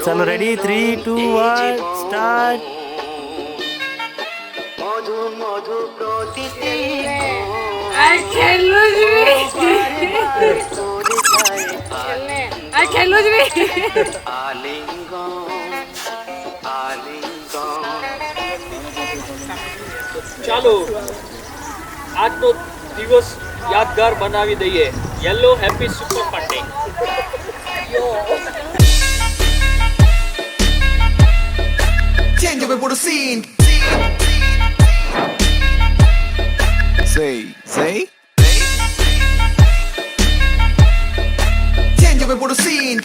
चलो ready 3 2 1 start. মধু মধু প্রতিটি আর খেললো આલિંગન આલિંગન ચાલો આજનો દિવસ યાદગાર બનાવી દઈએ. Yellow happy super party. Change up and put a scene. Say. Change up and put a scene.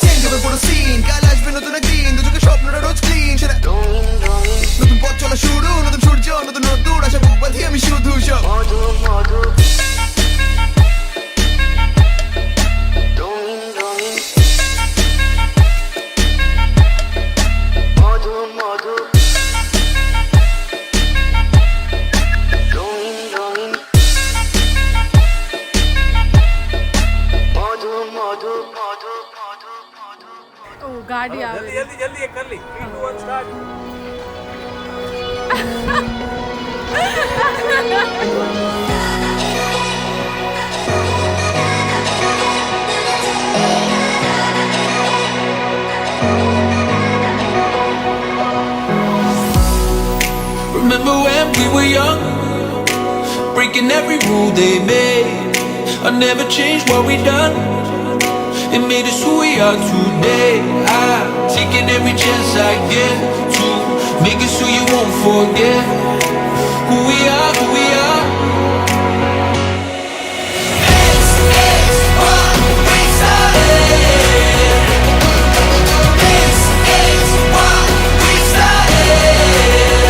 Change up and put a scene. Kalash bin nutun green. Tuju ka shop nora roz clean. Shara রঙিন রঙিন nutun pot chola shuru. Nutun shoot jo. Nutun not duda. Sha bubba thi ami shoot hu sha. মধু মধু রঙিন রঙিন মধু মধু রঙিন রঙিন মধু মধু মধু মধু মধু ગાડી આવે જલ્દી જલ્દી એક કરી લી. 3 2 1 start. Remember when we were young, breaking every rule they made. I never changed what we done. It made us who we are today. I'm taking every chance I get to make us who you won't forget. Who we are, who we are. This is what we started. This is what we started.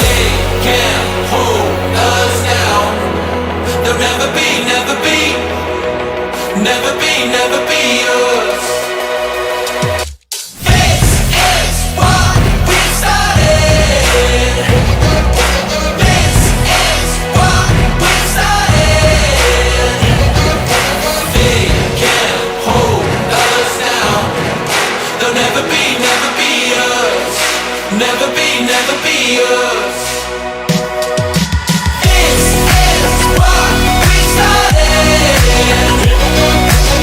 They can't hold us down. They'll never be, never be, never be, never be us. This is what we started. This is what we started. They can't hold us down. They'll never be, never be us. Never be, never be us. This is what we started.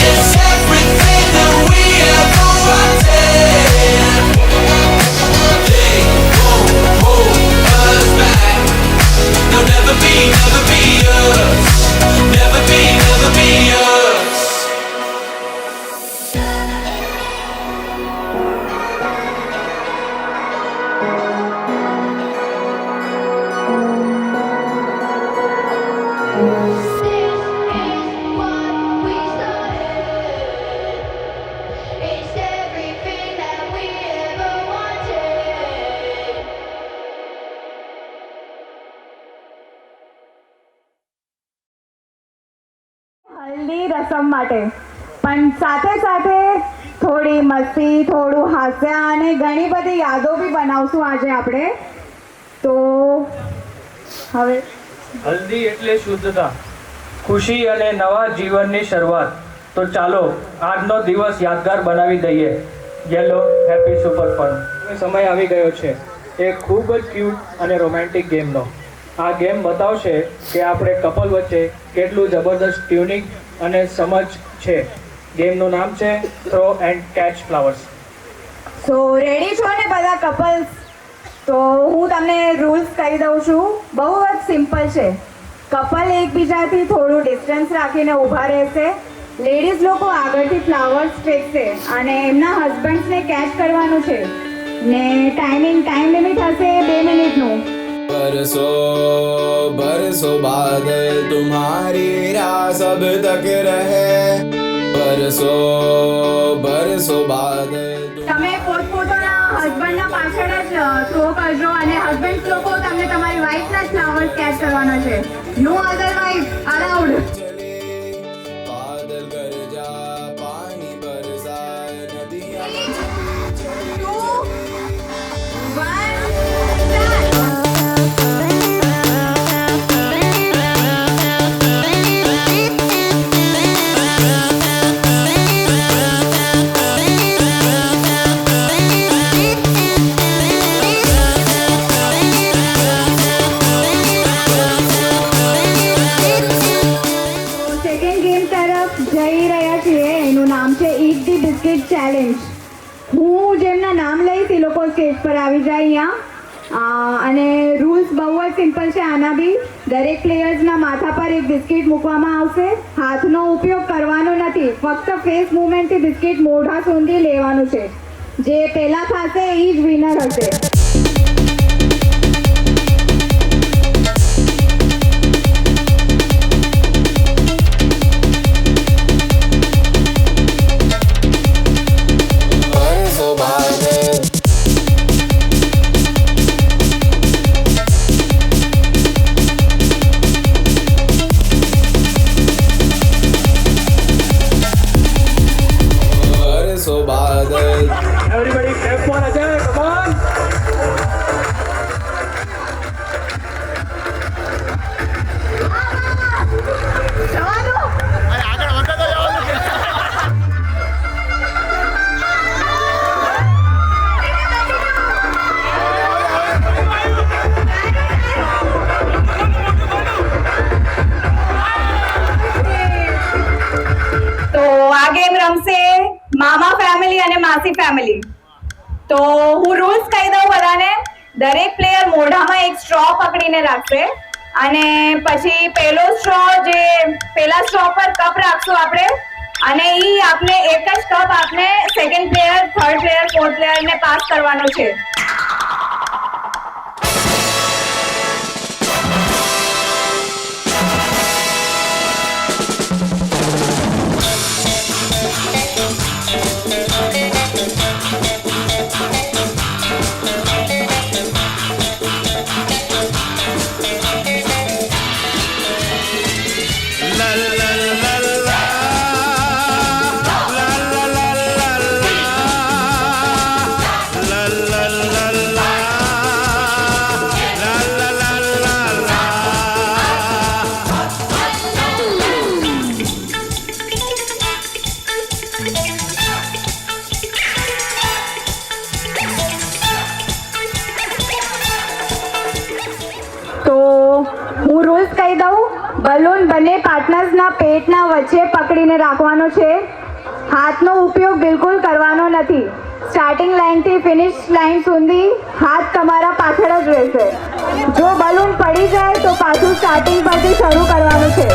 It's everything that we ever wanted. They won't hold us back. They'll never be, never be us. Never be, never be us. This is what we started. It's everything that we ever wanted. હલ્દી રસમ માટે પણ સાથે સાથે થોડી મસ્તી, થોડું હાસ્ય અને ઘણી બધી યાદો બી બનાવશું આજે આપણે. તો હવે હલ્દી એટલે શુદ્ધતા, ખુશી અને નવા જીવનની શરૂઆત. તો ચાલો આજનો દિવસ યાદગાર બનાવી દઈએ. Yellow happy super fun. સમય આવી ગયો છે એક ખૂબ જ ક્યુટ અને રોમેન્ટિક ગેમનો. આ ગેમ બતાવશે કે આપણે કપલ વચ્ચે કેટલું જબરદસ્ત ટ્યુનિંગ અને સમજ છે. ગેમનું નામ છે throw and catch flowers. So ready છો ને બધા કપલ્સ? તો હું તમને રૂલ્સ કહી દઉં છું. બહુ જ સિમ્પલ છે. કપલ એકબીજાથી થોડું ડિસ્ટન્સ રાખીને ઊભા રહેશે. લેડીઝ લોકો આગળથી ફ્લાવર્સ ફેંકશે અને એમના હસબન્ડ્સને કેચ કરવાનું છે. ને ટાઈમ લિમિટ હશે 2 મિનિટનું. बरसों बरसों बादल तुम्हारी राह सब तक रहे. बरसों बरसों बादल તમે પોતપોતાના હસબન્ડના પાછળ જ થ્રો કરજો અને હસબન્ડ લોકો તમને તમારી વાઈફના જ ફ્લાવર્સ કેચ કરવાના છે. નો અધર વાઈફ અલાઉડ. चले बादल गरजा पानी बरसाए नदियाँ 2 1 start. અને રૂલ્સ બહુ જ સિમ્પલ છે આના બી. દરેક પ્લેયર્સના માથા પર એક બિસ્કિટ મૂકવામાં આવશે. હાથનો ઉપયોગ કરવાનો નથી, ફક્ત ફેસ મૂવમેન્ટથી બિસ્કિટ મોઢા સુધી લેવાનું છે. જે પહેલા ખાશે એ જ વિનર હશે. Everybody clap for Ajay, come on. તો આ ગેમ રમશે મામા ફેમિલી અને માસી ફેમિલી. તો હું રૂલ્સ કહી દઉં બધાને. દરેક પ્લેયર મોઢામાં એક સ્ટ્રો પકડીને રાખશે અને પછી પહેલો સ્ટ્રો જે પહેલા સ્ટ્રો પર કપ રાખશું આપણે અને ઈ આપને એક જ કપ આપને second player, third player, fourth player ને પાસ કરવાનો છે. હું રૂલ્સ કહી દઉં. બલૂન બંને પાર્ટનર્સના પેટના વચ્ચે પકડીને રાખવાનો છે. હાથનો ઉપયોગ બિલકુલ કરવાનો નથી. સ્ટાર્ટિંગ લાઇનથી ફિનિશ લાઇન સુધી હાથ તમારા પાછળ જ રહેશે. જો બલૂન પડી જાય તો પાછું સ્ટાર્ટિંગ પરથી શરૂ કરવાનું છે.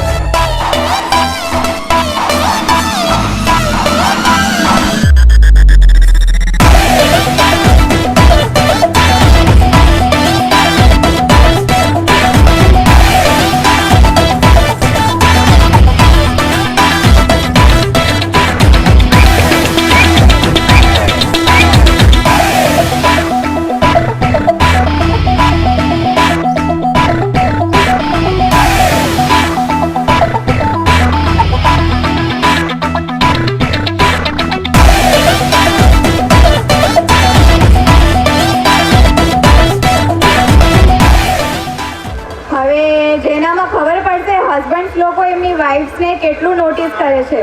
હસબન્ડ્સ લોકો એમની વાઇફ્સને કેટલું નોટિસ કરે છે,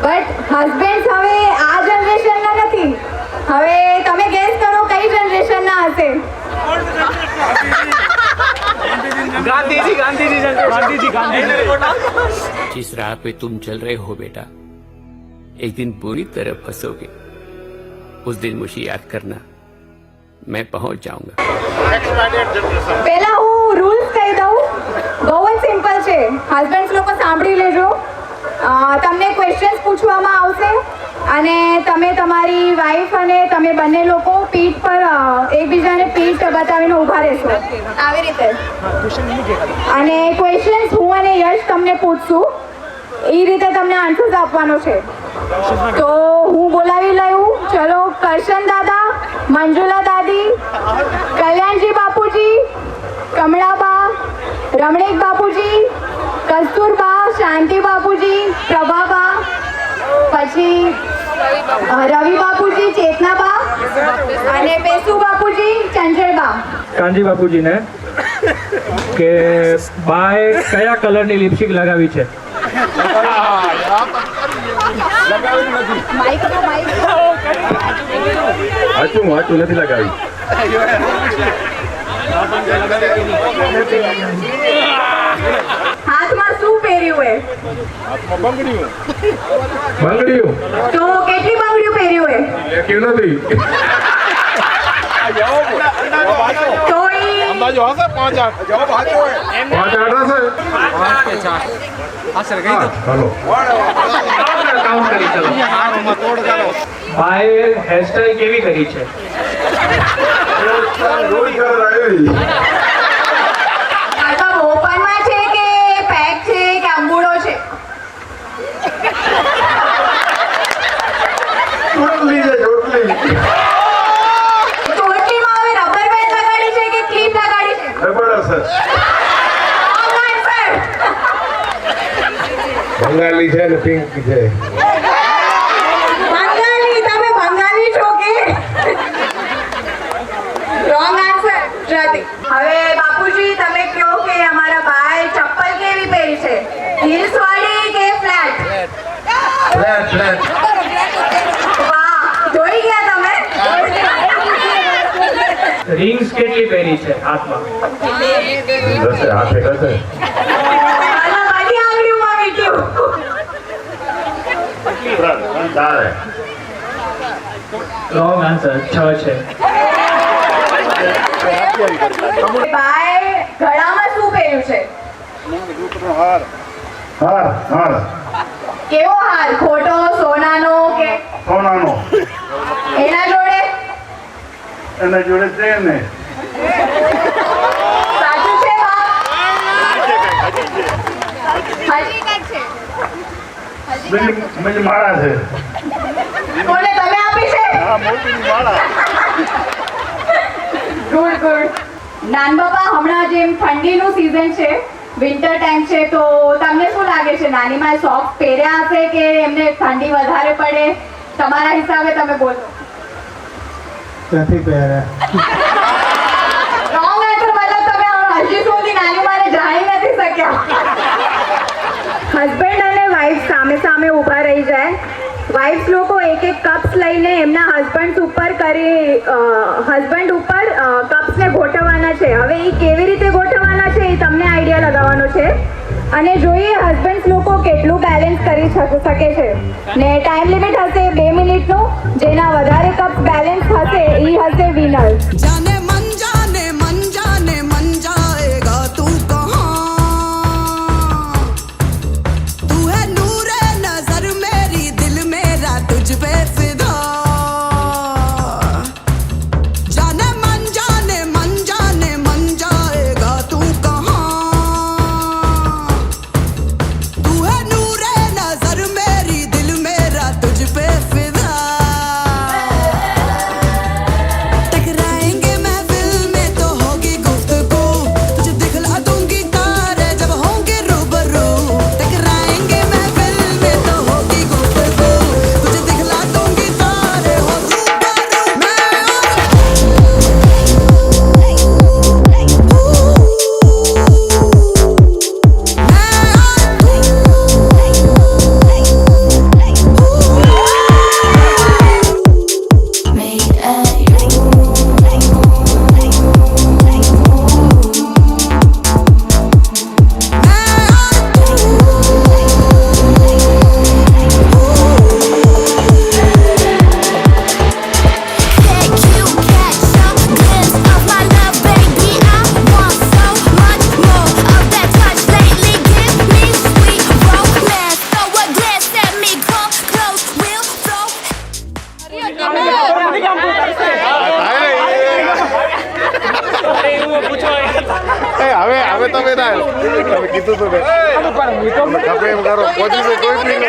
બટ હસબન્ડ્સ હવે આ જનરેશનના નથી. હવે તમે ગેસ કરો કઈ જનરેશનના હશે? जिस राह पे तुम चल रहे हो बेटा, एक दिन बुरी तरह फंसोगे. उस दिन मुझे याद करना, मैं पहुंच जाऊंगा. પહેલા હું રૂલ્સ કહી દઉં. બહુ જ સિમ્પલ છે. હસબન્ડ્સ લોકો સાંભળી લેજો. તમને ક્વેશ્ચન્સ પૂછવામાં આવશે અને તમે તમારી વાઈફ અને તમે બંને લોકો પીઠ પર એકબીજાને પીઠ બતાવીને ઊભા રહેશો આવી રીતે. અને ક્વેશ્ચન્સ હું અને યશ તમને પૂછશું, એ રીતે તમને આન્સર્સ આપવાનો છે. તો હું બોલાવી લઉં. ચલો, કરશન દાદા, મંજુલા દાદી, કલ્યાણજી બાપુજી, કમળાબા, રમણીક બાપુજી, કસ્તુરબા, શાંતિ બાપુજી, પ્રભાબા, પછી રવિ બાપુજી, ચેતનાબા અને પેસુ બાપુજી, ચંચળબા. કાનજી બાપુજીને કે બાએ કયા કલરની લિપસ્ટિક લગાવી છે? હાચું નથી લગાવી. હાથમાં શું પહેર્યું હે? બંગડીયું. તો કેટલી બંગડીઓ પહેર્યું હે? કેવું નથી. તો અંદાજો હશે 5-8 જવાબ સાચો હોય 5-8 હશે ચાલો કાઉન્ટ કરી ચલો ભાઈ હેરસ્ટાઈલ કેવી કરી છે રોજ ઘર આવી અથવા ઓપનમાં છે કે પેક છે કે અંબુડો છે? ચોટલી છે ચોટલી ચોટલીમાં હવે રબર બેન્ડ લગાડી છે કે ક્લિપ લગાડી છે? રબડ હશે Wrong answer. બંગાળી છે ને પિંક છે બંગાળી, તમે બંગાળી છો કે? Wrong answer. પ્રતીક. હવે બાપુજી તમે કહો કે અમારા ભાઈ ચપ્પલ કેવી પહેરી છે? હીલ્સ વાળી કે ફ્લેટ? ફ્લેટ ફ્લેટ વાહ, જોઈ ગયા તમે? રિંગ્સ કેટલી પહેરી છે હાથમાં હશે હાથે હશે આના બધી આંગળીઓમાં વીંટ્યું. ચાલે રોંગ આન્સર 6 છે ભાઈ ગળામાં શું પહેર્યું છે? હાર હાર કેવો હાર? ખોટો, સોનાનો કે સોનાનો એના જોડે? એના જોડે છે ને સાચું છે બાપ? બીજી માળા છે કોને તમે આપી છે? હા મોતીની માળા ગુડ ગુડ. નાન બાબા, હમણાં જેમ ઠંડીનું સીઝન છે, વિન્ટર ટાઈમ છે, તો તમને શું લાગે છે નાનીમાં સોક્સ પહેર્યા હશે કે એમને ઠંડી વધારે પડે? તમારા હિસાબે તમે બોલો. નથી પહેર્યા રોંગ આન્સર. મતલબ તમે હજી સુધી નાનીમાને જાણી નથી શક્યા. હસબન્ડ અને વાઈફ સામે સામે ઊભા રહી જાય. વાઈફ લોકો એક એક કપ્સ લઈને એમના હસબન્ડ ઉપર કપ્સને ગોઠવવાના છે. હવે એ કેવી રીતે ગોઠવવાના છે એ તમને આઈડિયા લગાવવાનો છે અને જોઈએ હસબન્ડ લોકો કેટલું બેલેન્સ કરી શકે છે. ને ટાઈમ લિમિટ હશે 2 મિનિટનું. જેના વધારે કપ્સ બેલેન્સ હશે એ હશે વિનર. जाने मन जाएगा तू कहाँ तू है नूरे नजर मेरी दिल मेरा तुझ पे फिदा जाने मन जाएगा तू कहाँ तू है नूरे नजर मेरी दिल मेरा तुझ पे फिदा टकराएंगे महफिल में तो होगी गुफ्तगू तुझे दिखला दूंगी तारे जब होंगे रूबरू टकराएंगे महफिल में तो होगी गुफ्तगू तुझे दिखला दूंगी तारे हो रूबरू હવે તમે ના તમે કીધું તો તમે એમ કરો પોઝિશન કોઈ બી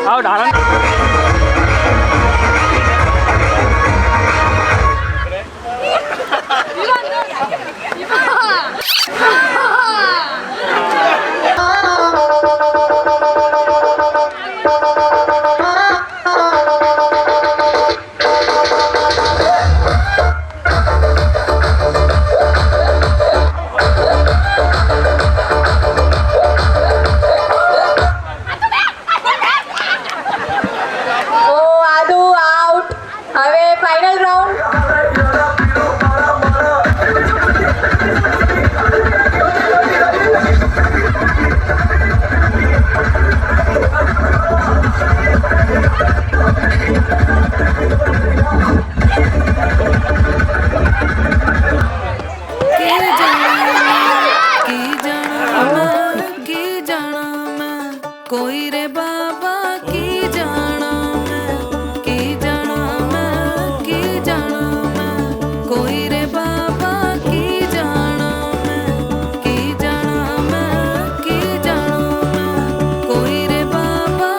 આવ ડાળા कोई रे बाबा की जाना मैं की जाना मैं की जाना मैं कोई रे बाबा की जाना मैं की जाना मैं की जाना मैं कोई रे बाबा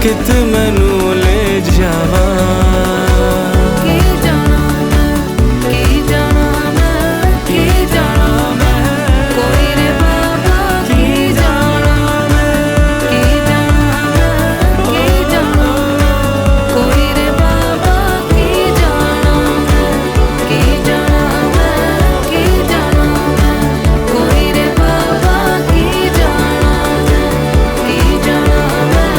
कित मैनू ले जावा की जाना मैं की जाना मैं की जाना मैं कोई रे बाबा की जाना मैं की जाना मैं की जाना मैं कोई रे बाबा की जाना मैं की जाना मैं की जाना मैं कोई रे बाबा की जाना मैं की जाना मैं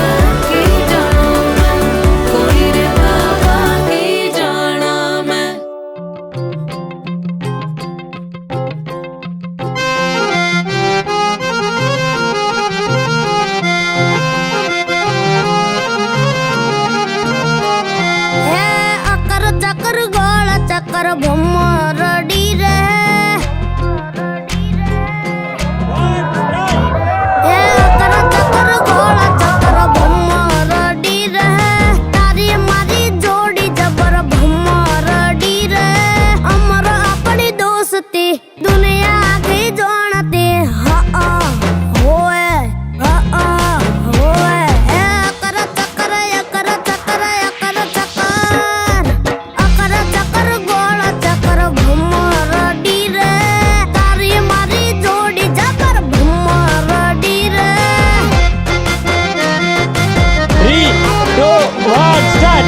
की जाना मैं कोई रे बाबा की जाना मैं हे अकर चकर गोल चकर भमरडी रे हे अकर चकर गोल चकर भमरडी रे तारी मारी जोड़ी जबर भमरडी रे अमर अपनी दोस्ती दुनिया की जानती हा होए हा होए हे अकर चकर अकर चकर अकर चकर अकर चकर गोल चकर भमरडी रे तारी मारी जोड़ी जबर भमरडी रे 3 2 1 स्टार्ट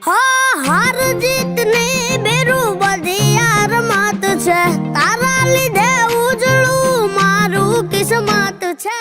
हाँ हार जीत ने बेरू बधी यार मात छे तारा લીધે ઉજળું મારું કિસ્મત છે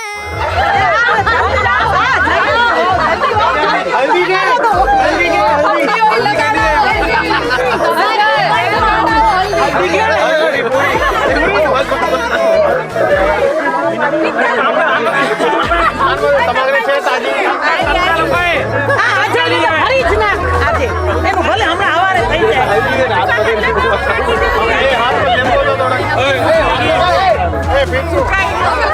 ફિક્સ